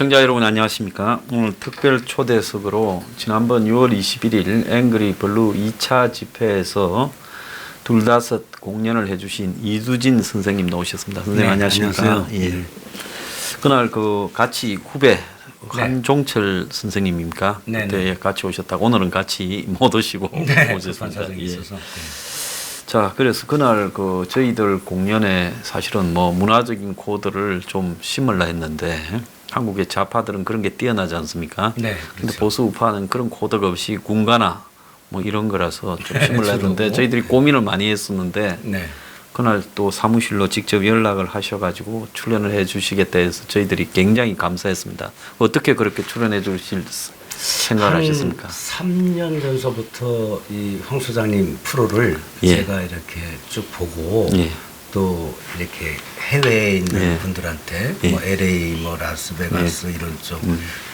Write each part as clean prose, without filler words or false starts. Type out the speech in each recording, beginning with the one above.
시청자 여러분 안녕하십니까. 오늘 특별 초대석으로 지난번 6월 21일 앵그리 블루 2차 집회에서 둘다섯 공연을 해주신 이두진 선생님 나오셨습니다. 선생님 네, 안녕하십니까. 안녕하세요. 예. 그날 그 같이 후배 한종철 선생님입니까? 네, 그때 같이 오셨다고 오늘은 같이 못 오시고 오셨습니다. 예. 자, 그래서 그날 그 저희들 공연에 사실은 뭐 문화적인 코드를 좀 심으려 했는데 한국의 좌파들은 그런 게 뛰어나지 않습니까? 네. 근데 그렇죠. 보수 우파는 그런 코드가 없이 군가나 뭐 이런 거라서 좀 심으려 주로. 했는데 저희들이 고민을 많이 했었는데 네. 그날 또 사무실로 직접 연락을 하셔가지고 출연을 해 주시겠다 해서 저희들이 굉장히 감사했습니다. 어떻게 그렇게 출연해 주실 생각을 하셨습니까? 3년 전서부터 이 황 소장님 프로를 예. 제가 이렇게 쭉 보고 예. 또 이렇게 해외에 있는 예. 분들한테 예. 뭐 LA 뭐 라스베가스 이런 쪽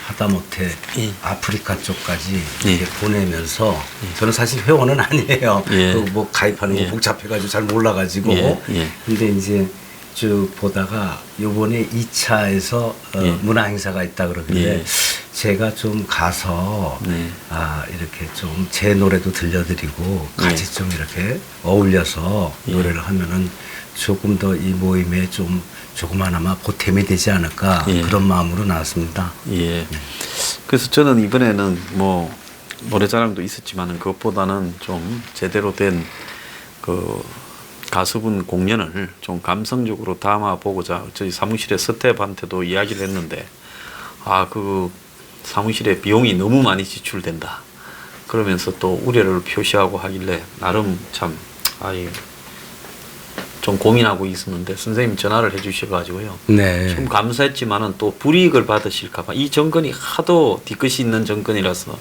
하다못해 예. 아프리카 쪽까지 예. 이렇게 보내면서 저는 사실 회원은 아니에요. 예. 그 뭐 가입하는 거 예. 복잡해가지고 잘 몰라가지고 예. 예. 근데 이제 쭉 보다가 요번에 2차에서 예. 문화 행사가 있다 그러길래 예. 제가 좀 가서 네. 이렇게 좀 제 노래도 들려드리고 같이 좀 이렇게 어울려서 노래를 하면은 조금 더 이 모임에 좀 조그마나마 보탬이 되지 않을까 예. 그런 마음으로 나왔습니다. 예. 그래서 저는 이번에는 뭐 노래자랑도 있었지만은 그것보다는 좀 제대로 된 그 가수분 공연을 좀 감성적으로 담아보고자 저희 사무실에 서태한테도 이야기를 했는데 그 사무실에 비용이 너무 많이 지출된다. 그러면서 또 우려를 표시하고 하길래 나름 참 좀 고민하고 있었는데 선생님 전화를 해주셔가지고요. 네. 좀 감사했지만은 또 불이익을 받으실까봐 이 정권이 하도 뒤끝이 있는 정권이라서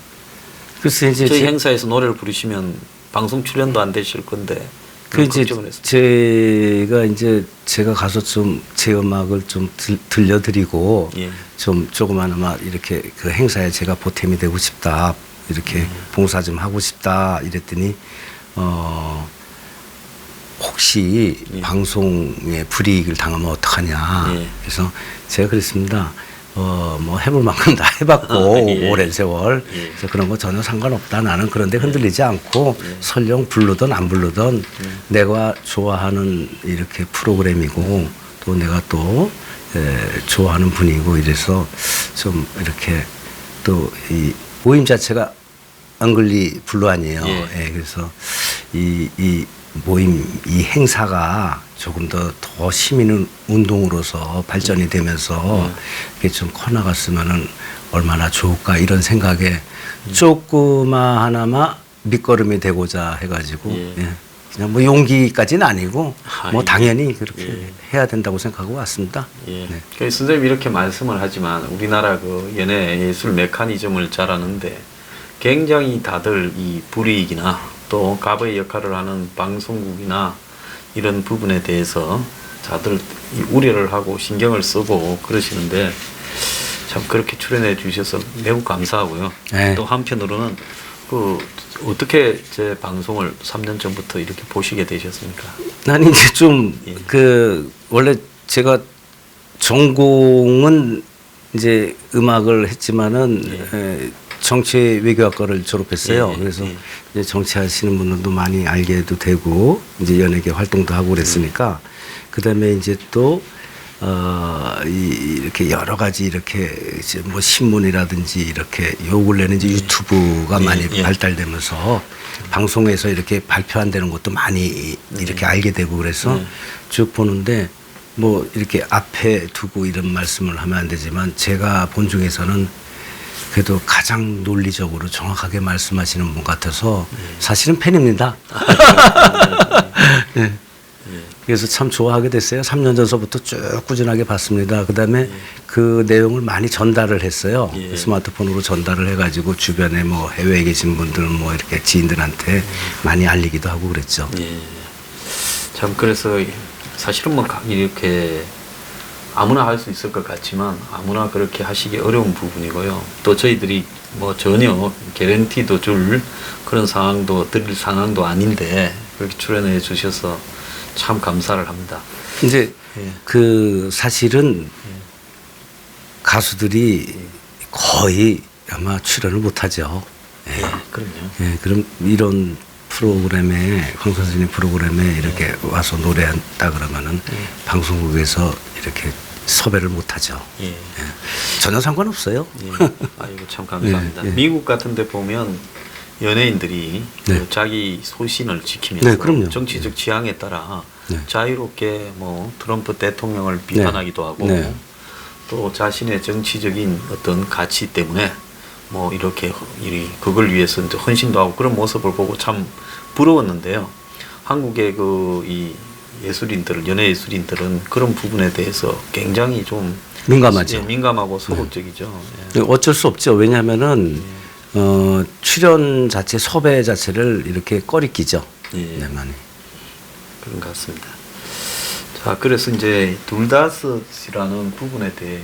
글쎄 이제 저희 행사에서 노래를 부르시면 방송 출연도 안 되실 건데 그 이제 걱정을 했어요. 제가 가서 좀 제 음악을 좀 들려드리고 예. 좀 조그마나마 이렇게 그 행사에 제가 보탬이 되고 싶다 이렇게 봉사 좀 하고 싶다 이랬더니 혹시 예. 방송에 불이익을 당하면 어떡하냐 예. 그래서 제가 그랬습니다. 뭐 해볼 만큼 다 해봤고 예. 오랜 세월 예. 그래서 그런 거 전혀 상관없다. 나는 그런데 흔들리지 않고 설령 부르든 안 부르든 내가 좋아하는 이렇게 프로그램이고 또 내가 또 좋아하는 분이고 이래서 좀 이렇게 또 이 모임 자체가 앙글리 블루 아니에요. 예. 예, 그래서 이 모임 이 행사가 조금 더 시민 운동으로서 발전이 되면서 이게 좀 커나갔으면은 얼마나 좋을까 이런 생각에 조그마하나마 밑거름이 되고자 해가지고 예. 그냥 뭐 용기까지는 아니고 뭐 예. 당연히 그렇게 예. 해야 된다고 생각하고 왔습니다. 예. 네. 그래서 선생님이 이렇게 말씀을 하지만 우리나라 그 연예 예술 메커니즘을 잘 아는데 굉장히 다들 이 불이익이나 또 갑의 역할을 하는 방송국이나 이런 부분에 대해서 다들 이 우려를 하고 신경을 쓰고 그러시는데 참 그렇게 출연해 주셔서 매우 감사하고요. 네. 또 한편으로는 그 어떻게 제 방송을 3년 전부터 이렇게 보시게 되셨습니까? 나는 이제 좀 원래 제가 전공은 이제 음악을 했지만은 정치 외교학과를 졸업했어요. 예, 그래서 예. 이제 정치하시는 분들도 많이 알게도 되고 이제 연예계 활동도 하고 그랬으니까 그다음에 이제 또 이렇게 여러 가지 이렇게 이제 뭐 신문이라든지 이렇게 요 근래는 이제 유튜브가 많이 발달되면서 방송에서 이렇게 발표 안 되는 것도 많이 이렇게 알게 되고 그래서 쭉 보는데 뭐 이렇게 앞에 두고 이런 말씀을 하면 안 되지만 제가 본 중에서는 그래도 가장 논리적으로 정확하게 말씀하시는 분 같아서 사실은 팬입니다. 네. 그래서 참 좋아하게 됐어요. 3년 전서부터 쭉 꾸준하게 봤습니다. 그다음에 그 내용을 많이 전달을 했어요. 스마트폰으로 전달을 해가지고 주변에 뭐 해외에 계신 분들 뭐 이렇게 지인들한테 많이 알리기도 하고 그랬죠. 예. 참 그래서 사실은 뭐 이렇게 아무나 할 수 있을 것 같지만 아무나 그렇게 하시기 어려운 부분이고요. 또 저희들이 뭐 전혀 개런티도 줄 그런 상황도 드릴 상황도 아닌데 그렇게 출연해 주셔서 참 감사를 합니다. 이제 그 사실은 가수들이 거의 아마 출연을 못하죠. 예. 그럼요. 예, 그럼 이런 프로그램에 황 선생님 프로그램에 이렇게 와서 노래한다 그러면은 방송국에서 이렇게 섭외를 못하죠. 예. 예. 전혀 상관없어요. 예. 아이고 참 감사합니다. 예, 예. 미국 같은데 보면 연예인들이 네. 그 자기 소신을 지키면서 네, 그럼요. 정치적 지향에 따라 네. 자유롭게 뭐 트럼프 대통령을 비판하기도 하고 네. 또 자신의 정치적인 어떤 가치 때문에 뭐 이렇게 그걸 위해서 이제 헌신도 하고 그런 모습을 보고 참 부러웠는데요. 한국의 그 이 예술인들, 연예 예술인들은 그런 부분에 대해서 굉장히 좀 민감하죠. 예, 민감하고 소극적이죠. 예. 어쩔 수 없죠. 왜냐하면은 출연 자체 섭외 자체를 이렇게 꺼리끼죠. 예. 네, 많이. 그런 것 같습니다. 자, 그래서 이제 둘다섯이라는 부분에 대해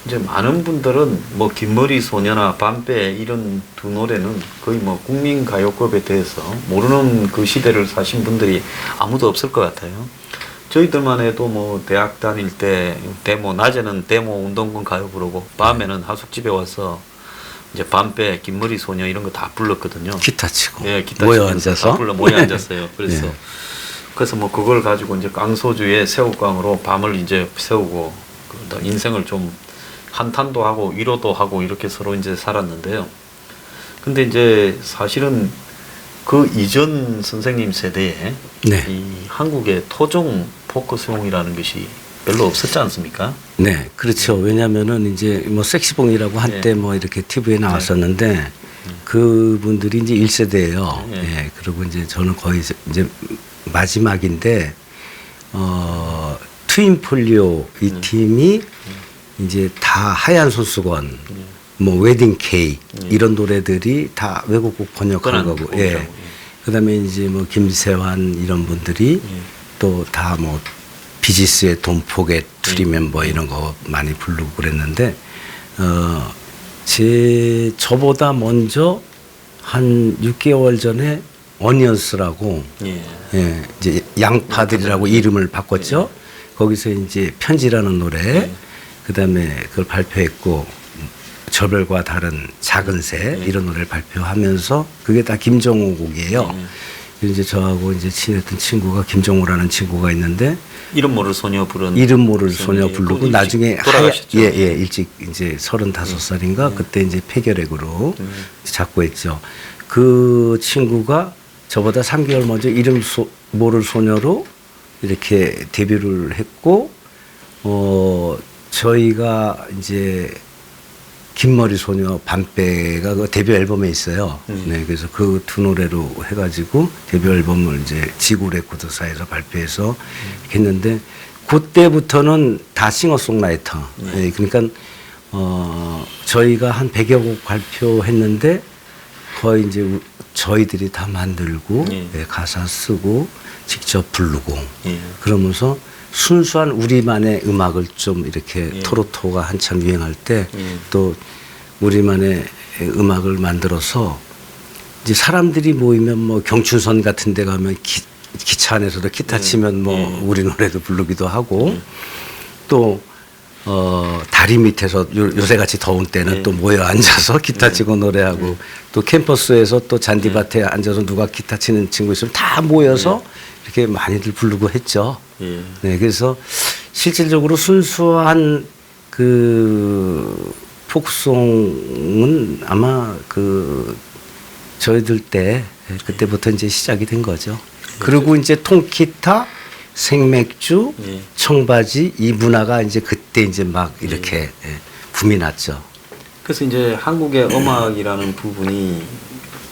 이제 많은 분들은 뭐 긴머리 소녀나 밤배 이런 두 노래는 거의 뭐 국민 가요급에 대해서 모르는 그 시대를 사신 분들이 아무도 없을 것 같아요. 저희들만 해도 뭐 대학 다닐 때 데모 낮에는 데모 운동권 가요 부르고 밤에는 하숙집에 와서 이제 밤배 긴머리 소녀 이런 거 다 불렀거든요. 기타 치고 예, 기타 모여 치면서 앉아서 다 불러 모여 앉았어요. 그래서 예. 그래서 뭐 그걸 가지고 이제 깡소주에 새우깡으로 밤을 이제 세우고 그 인생을 좀 한탄도 하고 위로도 하고 이렇게 서로 이제 살았는데요. 근데 이제 사실은 그 이전 선생님 세대에 네. 이 한국의 토종 포크송이라는 것이 별로 없었지 않습니까? 네, 그렇죠. 왜냐하면은 이제 뭐 섹시봉이라고 한때 뭐 이렇게 TV에 나왔었는데 그분들이 이제 1세대예요. 네. 예. 그리고 이제 저는 거의 이제 마지막인데 트윈폴리오 이 팀이 이제 다 하얀 손수건, 뭐 웨딩 케이크 이런 노래들이 다 외국곡 번역한 거고, 예. 그다음에 이제 뭐 김세환 이런 분들이 또 다 뭐 비지스의 Don't Forget to Remember 이런 거 많이 부르고 그랬는데 저보다 먼저 한 6개월 전에 어니언스라고 예, 이제 양파들이라고 이름을 바꿨죠. 거기서 이제 편지라는 노래 그다음에 그걸 발표했고 저별과 다른 작은 새 이런 노래를 발표하면서 그게 다 김정호 곡이에요. 이제 저하고 이제 친했던 친구가 김정호라는 친구가 있는데 이름 모를 소녀 부른 이름 모를 소녀 부르고 나중에 돌아가셨죠. 일찍 이제 35살인가 그때 이제 폐결핵으로 작고했죠. 그 친구가 저보다 3개월 먼저 이름 모를 소녀로 이렇게 데뷔를 했고 저희가 이제 긴머리 소녀 밤배가 그 데뷔 앨범에 있어요. 네, 그래서 그 두 노래로 해가지고 데뷔 앨범을 이제 지구 레코드사에서 발표해서 이렇게 했는데 그때부터는 다 싱어송라이터. 네, 그러니까 저희가 한 100여 곡 발표했는데 거의 이제 저희들이 다 만들고 네, 가사 쓰고 직접 부르고 그러면서 순수한 우리만의 음악을 좀 이렇게 토로토가 한참 유행할 때 또 우리만의 음악을 만들어서 이제 사람들이 모이면 뭐 경춘선 같은 데 가면 기차 안에서도 기타 치면 뭐 우리 노래도 부르기도 하고 또 다리 밑에서 요새같이 더운 때는 또 모여 앉아서 기타 치고 노래하고 또 캠퍼스에서 또 잔디밭에 앉아서 누가 기타 치는 친구 있으면 다 모여서 이렇게 많이들 부르고 했죠. 네, 그래서 실질적으로 순수한 그 포크송은 아마 그 저희들 때 그때부터 이제 시작이 된 거죠. 그리고 이제 통기타, 생맥주, 청바지 이 문화가 이제 그때 이제 막 이렇게 붐이 났죠. 그래서 이제 한국의 음악이라는 부분이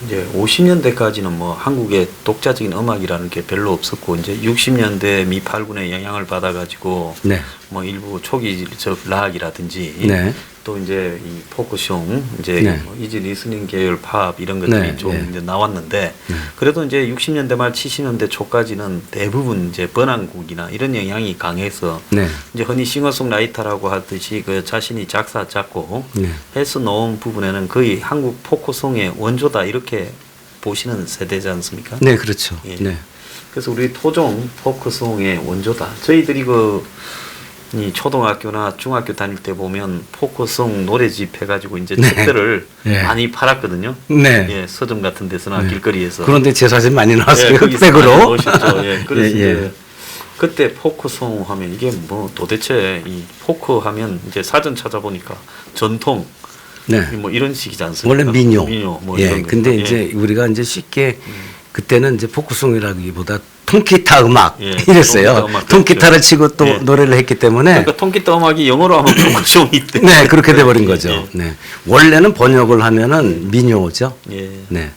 이제 50년대까지는 뭐 한국의 독자적인 음악이라는 게 별로 없었고 이제 60년대 미8군의 영향을 받아가지고 네. 뭐 일부 초기적 락이라든지 네. 또 이제 이 포크송 이제 네. 뭐 이지 리스닝 계열 팝 이런 것들이 네. 좀 네. 이제 나왔는데 그래도 이제 60년대 말 70년대 초까지는 대부분 이제 번안곡이나 이런 영향이 강해서 네. 이제 흔히 싱어송라이터라고 하듯이 그 자신이 작사 작곡 네. 해서 놓은 부분에는 거의 한국 포크송의 원조다 이렇게 보시는 세대지 않습니까? 네, 그렇죠. 예. 네. 그래서 우리 토종 포크송의 원조다. 저희들이 그 이 초등학교나 중학교 다닐 때 보면 포크송 노래집 해가지고 이제 네. 책들을 예. 많이 팔았거든요. 네. 예, 서점 같은 데서나 네. 길거리에서. 그런데 제 사진 많이 나왔어요. 예, 거기서 많이 흑백으로. 넣으셨죠. 예, 그래서 예, 예. 이제 그때 포크송 하면 이게 뭐 도대체 이 포크 하면 이제 사전 찾아보니까 전통 네. 뭐 이런 식이지 않습니까? 원래 민요. 뭐 예. 이런 근데 거죠. 이제 우리가 이제 쉽게 그때는 이제 포크송이라기보다 통기타 음악 예, 이랬어요. 통기타 음악 통기타를 그렇죠. 치고 또 예. 노래를 했기 때문에 그러니까 통기타 음악이 영어로 하면 포크송이 때. 네, 그렇게 돼 버린 거죠. 예. 네. 원래는 번역을 하면은 민요죠. 예. 네.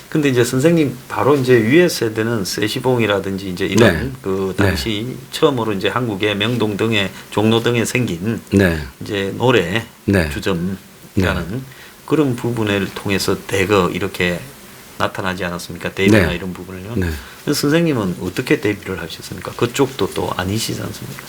근데 이제 선생님 바로 이제 위에 세대는 세시봉이라든지 이제 이런 네. 그 당시 처음으로 이제 한국의 명동 등에 종로 등에 생긴 네. 이제 노래 네. 주점이라는 그런 부분을 통해서 대거 이렇게 나타나지 않았습니까? 데뷔나 네. 이런 부분을요. 네. 그래서 선생님은 어떻게 데뷔를 하셨습니까? 그쪽도 또 아니시지 않습니까?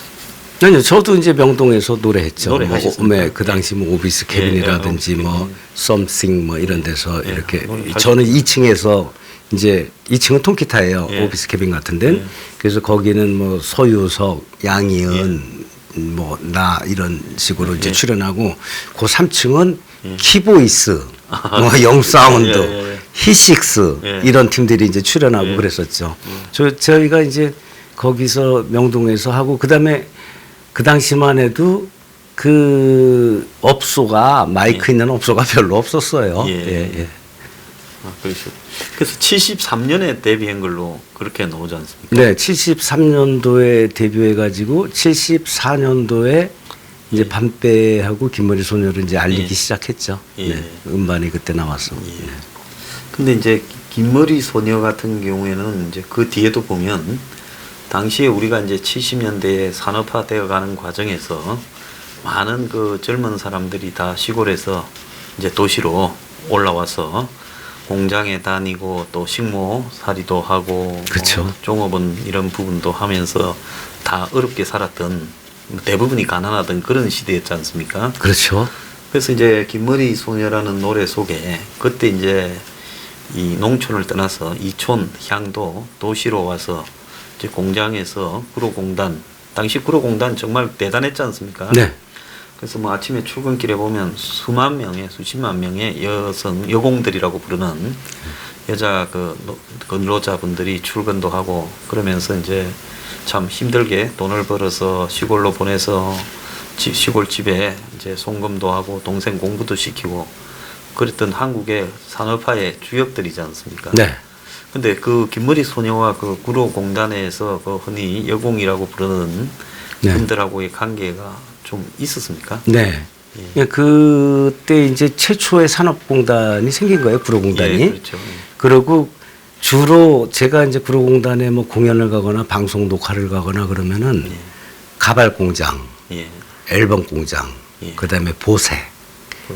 아니요, 저도 이제 명동에서 노래했죠. 노래하셨습니까? 네, 그 당시 뭐 오비스 케빈이라든지 예, 예, 뭐 썸씽 뭐 이런 데서 예, 이렇게 노래하셨- 저는 2층에서 이제 2층은 통기타예요. 예. 오비스 케빈 같은 데는. 예. 그래서 거기는 뭐 소유석, 양희은 뭐 나 이런 식으로 이제 예. 출연하고 그 3층은 예. 키보이스, 뭐 영사운드, 예, 예. 히식스 예. 이런 팀들이 이제 출연하고 예. 그랬었죠. 저희가 이제 거기서 명동에서 하고 그다음에 그 당시만 해도 그 업소가 마이크 있는 업소가 별로 없었어요. 예. 예, 예. 아, 그러시죠. 그래서 73년에 데뷔한 걸로 그렇게 나오지 않습니까? 네, 73년도에 데뷔해가지고 74년도에 이제 예. 밤배하고 김머리 소녀를 이제 알리기 예. 시작했죠. 예. 네, 음반이 그때 나왔어. 예. 근데 이제 긴머리 소녀 같은 경우에는 이제 그 뒤에도 보면 당시에 우리가 이제 70년대에 산업화되어 가는 과정에서 많은 그 젊은 사람들이 다 시골에서 이제 도시로 올라와서 공장에 다니고 또 식모살이도 하고 그쵸. 뭐 종업원 이런 부분도 하면서 다 어렵게 살았던 대부분이 가난하던 그런 시대였지 않습니까? 그렇죠. 그래서 이제 긴머리 소녀라는 노래 속에 그때 이제 이 농촌을 떠나서 이촌 향도 도시로 와서 이제 공장에서 구로공단 당시 구로공단 정말 대단했지 않습니까? 네. 그래서 뭐 아침에 출근길에 보면 수만 명의 수십만 명의 여성 여공들이라고 부르는 여자 그 근로자분들이 출근도 하고 그러면서 이제 참 힘들게 돈을 벌어서 시골로 보내서 시골집에 이제 송금도 하고 동생 공부도 시키고 그랬던 한국의 산업화의 주역들이지 않습니까? 네. 근데 그 긴머리 소녀와 그 구로공단에서 그 흔히 여공이라고 부르는 네. 분들하고의 관계가 좀 있었습니까? 네. 예. 그때 이제 최초의 산업공단이 생긴 거예요, 구로공단이. 예, 그렇죠. 그리고 주로 제가 이제 구로공단에 뭐 공연을 가거나 방송 녹화를 가거나 그러면은 예. 가발 공장, 예. 앨범 공장, 예. 그다음에 보세,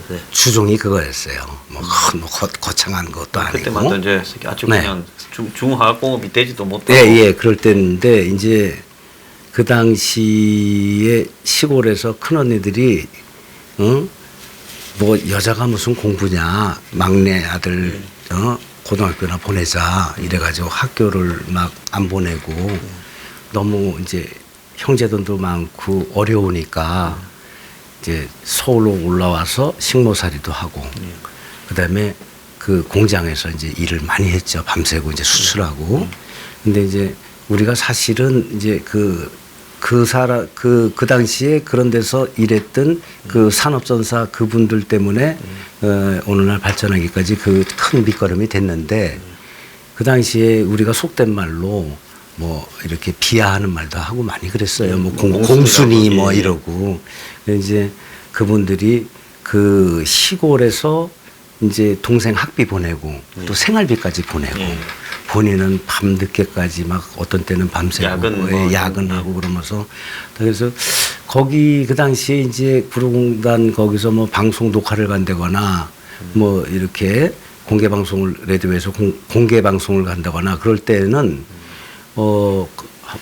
네. 주종이 그거였어요. 뭐 큰 거창한 것도 그때만 아니고. 도 이제 아주 네. 그냥 중하공업이 되지도 못하고. 예, 예, 그럴 때인데 이제 그 당시에 시골에서 큰 언니들이 응? 뭐 여자가 무슨 공부냐 막내 아들 고등학교나 보내자 이래가지고 학교를 막 안 보내고 너무 이제 형제들도 많고 어려우니까 이제 서울로 올라와서 식모살이도 하고 그다음에 그 공장에서 이제 일을 많이 했죠. 밤새고 이제 수출하고. 근데 이제 우리가 사실은 이제 그 당시에 그런 데서 일했던 그 산업전사 그분들 때문에 오늘날 발전하기까지 그 큰 밑거름이 됐는데 그 당시에 우리가 속된 말로 뭐 이렇게 비하하는 말도 하고 많이 그랬어요. 뭐 공순이 뭐 예, 예. 이러고. 이제 그분들이 그 시골에서 이제 동생 학비 보내고 또 생활비까지 보내고 예. 본인은 밤 늦게까지 막 어떤 때는 밤새고 야근 뭐 야근하고 그러면서 그래서 거기 그 당시에 이제 구로공단 거기서 뭐 방송 녹화를 간다거나 뭐 이렇게 공개 방송을 라디오에서 공개 방송을 간다거나 그럴 때는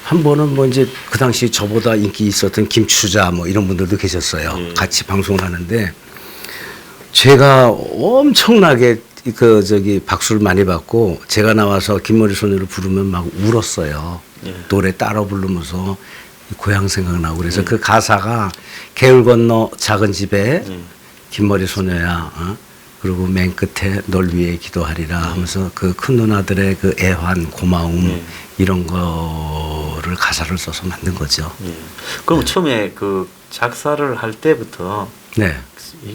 한 번은 뭐 이제 그 당시 저보다 인기 있었던 김추자 뭐 이런 분들도 계셨어요. 예. 같이 방송을 하는데 제가 엄청나게 박수를 많이 받고 제가 나와서 긴머리 소녀를 부르면 막 울었어요. 예. 노래 따라 부르면서 고향 생각나고 그래서 그 가사가 개울 건너 작은 집에 긴머리 소녀야 그리고 맨 끝에 널 위해 기도하리라 하면서 그 큰 누나들의 그 애환 고마움 이런 거를 가사를 써서 만든 거죠. 그럼 처음에 그 작사를 할 때부터 네.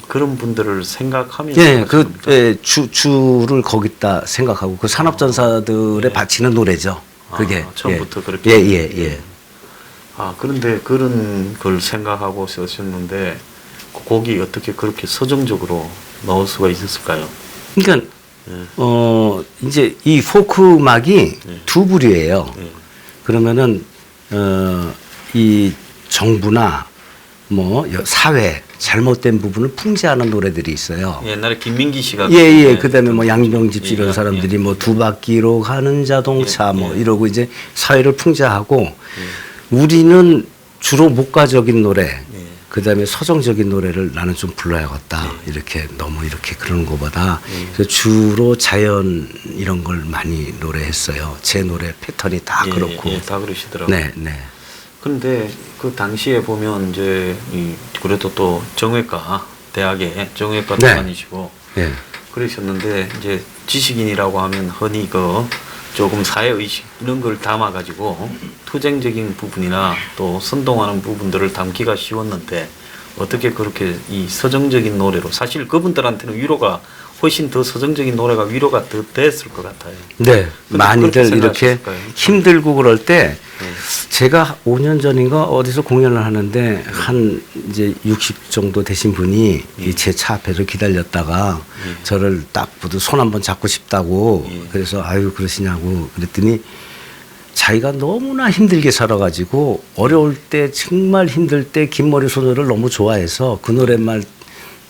그런 분들을 생각하면서 예, 그 하셨습니까? 예, 주를 거기다 생각하고 그 산업전사들에 바치는 노래죠. 그게 처음부터 그렇게. 예. 그런데 그런 걸 생각하고 쓰셨는데 그 곡이 어떻게 그렇게 서정적으로 나올 수가 있었을까요? 그러니까 예. 이제 이 포크 음악이 두 부류예요. 예. 그러면은 이 정부나 뭐 사회 잘못된 부분을 풍자하는 노래들이 있어요. 옛날에 김민기 씨가 예. 그다음에 뭐 양병집 이런 예, 사람들이 뭐 두 바퀴로 가는 자동차 뭐 이러고 이제 사회를 풍자하고 우리는 주로 목가적인 노래, 그다음에 서정적인 노래를 나는 좀 불러야겠다. 이렇게 너무 이렇게 그러는 것보다 그래서 주로 자연 이런 걸 많이 노래했어요. 제 노래 패턴이 다 그렇고. 다 그러시더라고요. 네. 그런데 그 당시에 보면 이제 그래도 또 정외과 대학에 정외과 네. 다니시고 예. 그러셨는데 이제 지식인이라고 하면 흔히 그 조금 사회의식 이런 걸 담아가지고 투쟁적인 부분이나 또 선동하는 부분들을 담기가 쉬웠는데 어떻게 그렇게 이 서정적인 노래로 사실 그분들한테는 위로가 훨씬 더 서정적인 노래가 위로가 더 됐을 것 같아요. 네. 근데 많이들 그렇게 이렇게 생각하셨을까요? 힘들고 그럴 때 제가 5년 전인가 어디서 공연을 하는데 한 이제 60 정도 되신 분이 제 차 앞에서 기다렸다가 저를 딱 보고 손 한번 잡고 싶다고 그래서 아유 그러시냐고 그랬더니 자기가 너무나 힘들게 살아가지고 어려울 때 정말 힘들 때 긴머리 소녀를 너무 좋아해서 그 노래만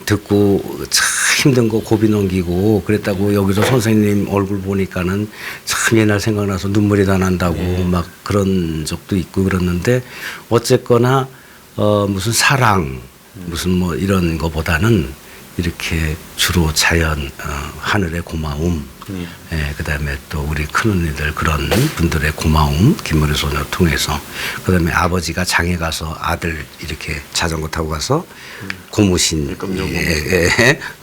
듣고 참 힘든 거 고비 넘기고 그랬다고 여기서 선생님 얼굴 보니까는 참 옛날 생각나서 눈물이 다 난다고 막 그런 적도 있고 그랬는데 어쨌거나 무슨 사랑 무슨 뭐 이런 거보다는 이렇게 주로 자연 하늘의 고마움 그다음에 또 우리 큰언니들 그런 분들의 고마움 김머리 소녀 통해서 그다음에 아버지가 장에 가서 아들 이렇게 자전거 타고 가서 고무신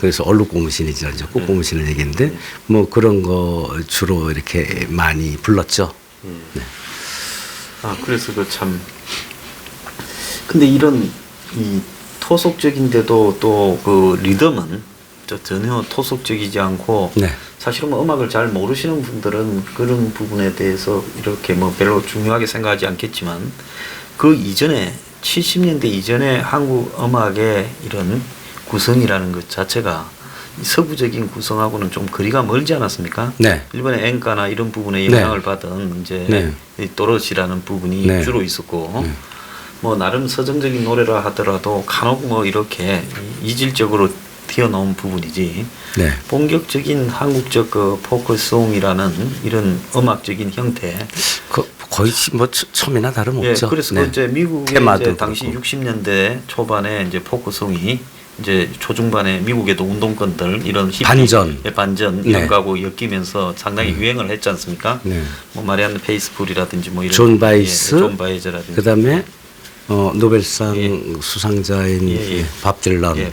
그래서 얼룩 고무신이죠 이제 꽃 고무신을 얘기했는데 뭐 그런 거 주로 이렇게 많이 불렀죠. 네. 그래서 그 참 근데 이런 이 토속적인데도 또 그 리듬은 전혀 토속적이지 않고 네. 사실은 뭐 음악을 잘 모르시는 분들은 그런 부분에 대해서 이렇게 뭐 별로 중요하게 생각하지 않겠지만 그 이전에 70년대 이전에 한국 음악의 이런 구성이라는 것 자체가 서구적인 구성하고는 좀 거리가 멀지 않았습니까? 네. 일본의 엔카나 이런 부분에 영향을 받은 이제 이 또렷이라는 부분이 주로 있었고 뭐 나름 서정적인 노래라 하더라도 간혹 뭐 이렇게 이질적으로 튀어나온 부분이지 본격적인 한국적 그 포크송이라는 이런 음악적인 형태 거의 뭐 처음이나 다름없죠. 그래서 그 이제 미국의 이제 당시 그렇고. 60년대 초반에 이제 포크송이 이제 초중반에 미국에도 운동권들 이런 히피, 반전 이런 거하고 엮이면서 상당히 유행을 했지 않습니까? 뭐 마리안느 페이스풀이라든지 뭐 이런 존 바이스, 존 바이저라든지 그다음에 노벨상 수상자인 밥 딜런,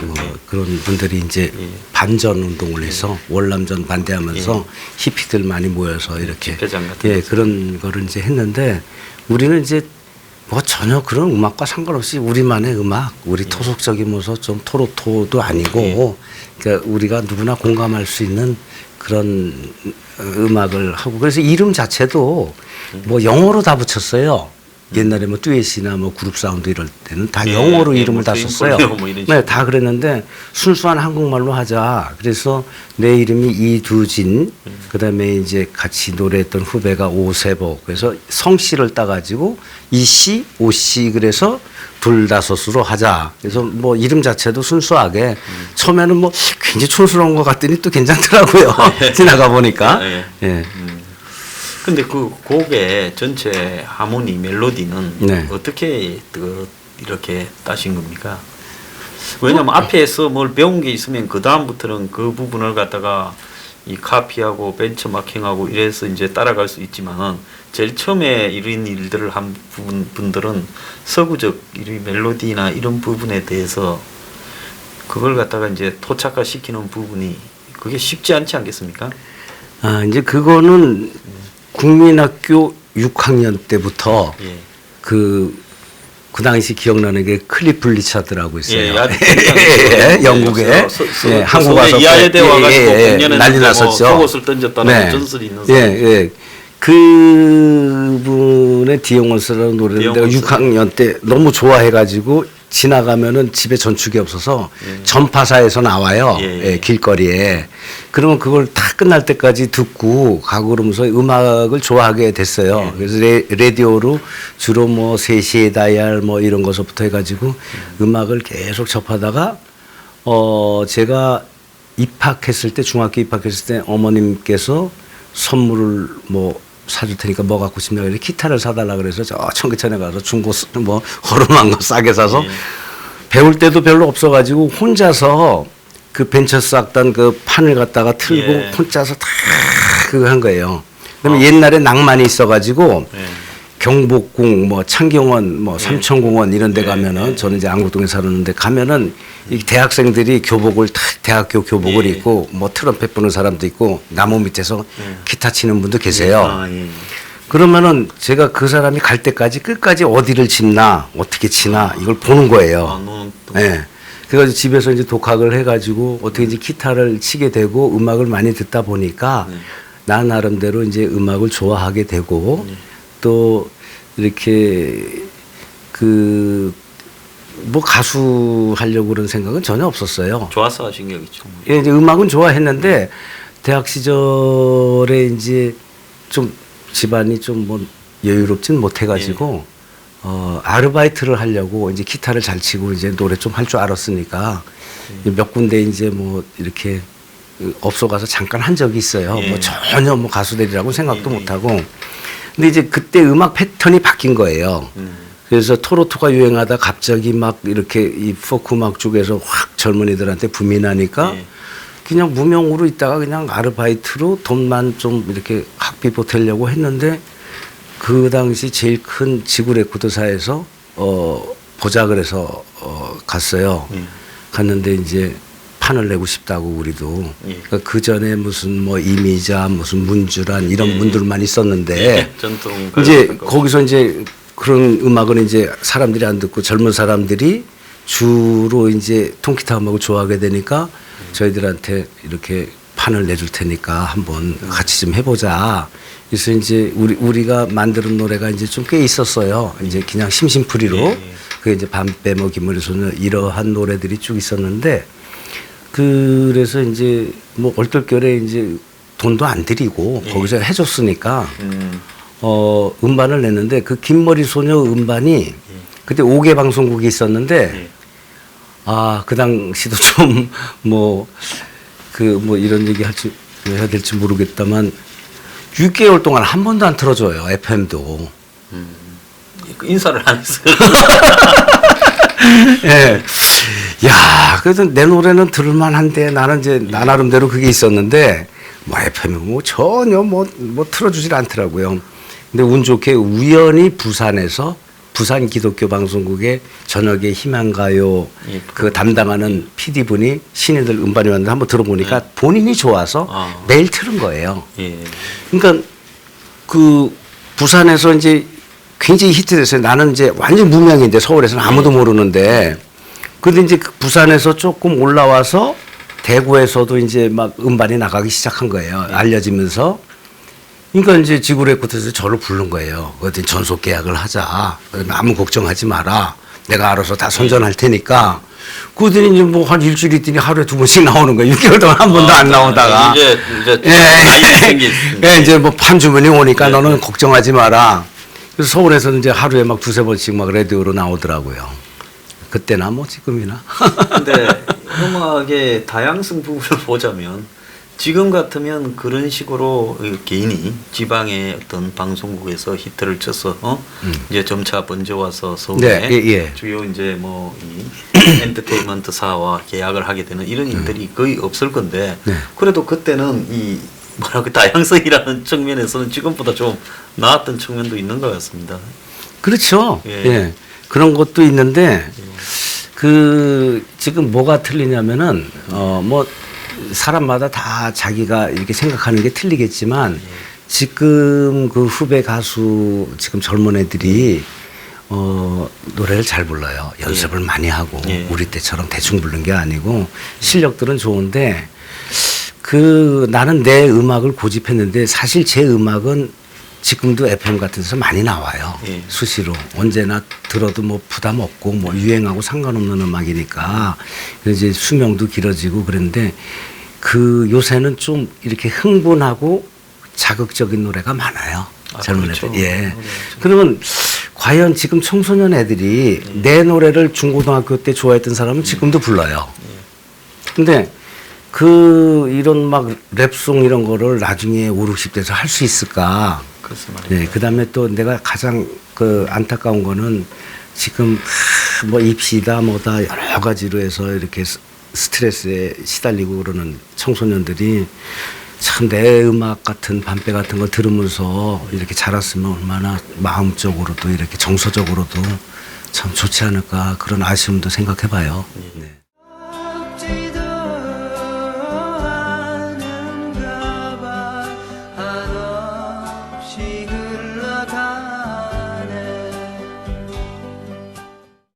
뭐 그런 분들이 이제 반전 운동을 해서 월남전 반대하면서 히피들 많이 모여서 이렇게 그런 거를 이제 했는데 우리는 이제 뭐 전혀 그런 음악과 상관없이 우리만의 음악, 우리 토속적인 모습 좀 토로토도 아니고 그러니까 우리가 누구나 공감할 수 있는 그런 음악을 하고 그래서 이름 자체도 뭐 영어로 다 붙였어요. 옛날에 뭐 듀엣이나 뭐 그룹 사운드 이럴 때는 다 영어로 이름을 뭐 다 썼어요. 네, 다 그랬는데 순수한 한국말로 하자. 그래서 내 이름이 이두진, 그다음에 이제 같이 노래했던 후배가 오세복. 그래서 성씨를 따가지고 이씨, 오씨 그래서 둘다섯으로 하자. 그래서 뭐 이름 자체도 순수하게 처음에는 뭐 굉장히 촌스러운 것 같더니 또 괜찮더라고요. 지나가 보니까. 근데 그 곡의 전체 하모니 멜로디는 어떻게 이렇게 따신 겁니까? 왜냐면 앞에서 뭘 배운 게 있으면 그 다음부터는 그 부분을 갖다가 이 카피하고 벤처마킹하고 이래서 이제 따라갈 수 있지만은 제일 처음에 이런 일들을 한 분들은 서구적 이 멜로디나 이런 부분에 대해서 그걸 갖다가 이제 토착화 시키는 부분이 그게 쉽지 않지 않겠습니까? 아, 이제 그거는 국민학교 6학년 때부터 예. 그 당시 기억나는 게 클리프 리차드라고 있어요. 예, 아주 예, 영국에 예, 한국 와서 이하여대 와가지고 공연에 난리 났었죠. 속옷을 던졌다는 전설이 있는 예, 예. 그분의 디영원스라는 노래를 내가 디영원스. 6학년 때 너무 좋아해가지고 지나가면은 집에 전축이 없어서 전파사에서 나와요. 예, 길거리에. 그러면 그걸 다 끝날 때까지 듣고 가고 그러면서 음악을 좋아하게 됐어요. 그래서 라디오로 주로 뭐 3시의 다이얼 뭐 이런 것부터 해가지고 음악을 계속 접하다가 제가 입학했을 때 중학교 입학했을 때 어머님께서 선물을 뭐 사줄 테니까 뭐 갖고 싶냐 그래 기타를 사달라 그래서 저 청계천에 가서 중고 뭐 허름한 거 싸게 사서 배울 때도 별로 없어가지고 혼자서 그 벤처스 악단 그 판을 갖다가 틀고 혼자서 다 그거 한 거예요. 그다음에 옛날에 낭만이 있어가지고 경복궁 뭐 창경원 뭐 삼천공원 이런 데 가면은 저는 이제 안국동에 살았는데 가면은 이 대학생들이 교복을 대학교 교복을 입고 뭐 트럼펫 부는 사람도 있고 나무 밑에서 기타 치는 분도 계세요. 그러면은 제가 그 사람이 갈 때까지 끝까지 어디를 짚나 어떻게 치나 이걸 보는 거예요. 예. 그래서 집에서 이제 독학을 해가지고 어떻게 이제 기타를 치게 되고 음악을 많이 듣다 보니까 나 나름대로 이제 음악을 좋아하게 되고 또 이렇게 뭐 가수 하려고 그런 생각은 전혀 없었어요. 좋아서 하신 게 있죠. 예, 이제 음악은 좋아했는데 대학 시절에 이제 좀 집안이 좀 뭐 여유롭진 못해가지고 아르바이트를 하려고 이제 기타를 잘 치고 이제 노래 좀 할 줄 알았으니까 몇 군데 이제 뭐 이렇게 업소 가서 잠깐 한 적이 있어요. 뭐 전혀 뭐 가수 되리라고 생각도 못하고. 근데 이제 그때 음악 패턴이 바뀐 거예요. 그래서 토로토가 유행하다 갑자기 막 이렇게 이 포크 음악 쪽에서 확 젊은이들한테 붐이 나니까 그냥 무명으로 있다가 그냥 아르바이트로 돈만 좀 이렇게 학비 보태려고 했는데 그 당시 제일 큰 지구 레코드사에서 보자 그래서 갔어요. 갔는데 이제 판을 내고 싶다고 우리도. 그러니까 그 전에 무슨 뭐 이미자 무슨 문주란 이런 분들만 있었는데 전통 이제 거기서 이제 그런 음악은 이제 사람들이 안 듣고 젊은 사람들이 주로 이제 통기타 음악을 좋아하게 되니까 저희들한테 이렇게 판을 내줄 테니까 한번 같이 좀 해보자. 그래서 이제 우리가 만드는 노래가 이제 좀 꽤 있었어요. 이제 그냥 심심풀이로 그게 이제 밤배 뭐 기머리 소녀 이러한 노래들이 쭉 있었는데 그래서 이제 뭐 얼떨결에 이제 돈도 안 들이고 거기서 해줬으니까 음반을 냈는데 그 긴머리 소녀 음반이 그때 5개 방송국이 있었는데 그 당시도 좀 뭐 이런 얘기 해야 될지 모르겠다만 6개월 동안 한 번도 안 틀어줘요. FM도. 인사를 안 했어요. 예. 야, 그래도 내 노래는 들을만한데 나는 이제 나 나름대로 그게 있었는데 뭐 FM이 뭐 전혀 뭐 틀어주질 않더라고요. 근데 운 좋게 우연히 부산에서 부산 기독교 방송국의 저녁에 희망가요 그 담당하는 PD분이 신인들 음반이 왔는데 한번 들어보니까 본인이 좋아서 매일 틀은 거예요. 그러니까 그 부산에서 이제 굉장히 히트됐어요. 나는 이제 완전 무명인데 서울에서는 아무도 모르는데 근데 이제 그 부산에서 조금 올라와서 대구에서도 이제 막 음반이 나가기 시작한 거예요. 알려지면서. 그러니까 이제 지구 레코드에서 저를 부른 거예요. 그랬더니 전속 계약을 하자. 아무 걱정하지 마라. 내가 알아서 다 선전할 테니까. 그랬더니 이제 뭐 한 일주일 있더니 하루에 2번씩 나오는 거예요. 6개월 동안 한 번도 안 나오다가. 이제 나이 생겼습니다. 이제 뭐 판주문이 오니까 너는 걱정하지 마라. 그래서 서울에서는 이제 하루에 막 2-3번씩 막 라디오로 나오더라고요. 그때나 뭐 지금이나. 근데 음악의 다양성 부분을 보자면 지금 같으면 그런 식으로 개인이 지방의 어떤 방송국에서 히트를 쳐서 이제 점차 번져와서 서울에 주요 이제 뭐 이 엔터테인먼트사와 계약을 하게 되는 이런 일들이 거의 없을 건데 그래도 그때는 이 뭐라고 다양성이라는 측면에서는 지금보다 좀 나았던 측면도 있는 것 같습니다. 그렇죠. 예. 예. 그런 것도 있는데 그 지금 뭐가 틀리냐면은 뭐 사람마다 다 자기가 이렇게 생각하는 게 틀리겠지만 지금 그 후배 가수 지금 젊은 애들이 노래를 잘 불러요. 연습을 많이 하고 예. 우리 때처럼 대충 부른 게 아니고 실력들은 좋은데 그 나는 내 음악을 고집했는데 사실 제 음악은 지금도 FM 같은 데서 많이 나와요. 예. 수시로 언제나 들어도 뭐 부담 없고 뭐 유행하고 상관없는 음악이니까 이제 수명도 길어지고 그런데 그 요새는 좀 이렇게 흥분하고 자극적인 노래가 많아요. 아, 젊은 그렇죠. 애들. 예. 그러면 과연 지금 청소년 애들이 내 노래를 중고등학교 때 좋아했던 사람은 지금도 불러요. 근데 그 이런 막 랩송 이런 거를 나중에 5, 60대에서 할 수 있을까? 그래서 말이에요. 네, 그다음에 또 내가 가장 그 안타까운 거는 지금 뭐 입시다 뭐다 여러 가지로 해서 이렇게 스트레스에 시달리고 그러는 청소년들이 참 내 음악 같은 밤배 같은 거 들으면서 이렇게 자랐으면 얼마나 마음적으로도 이렇게 정서적으로도 참 좋지 않을까 그런 아쉬움도 생각해 봐요. 네.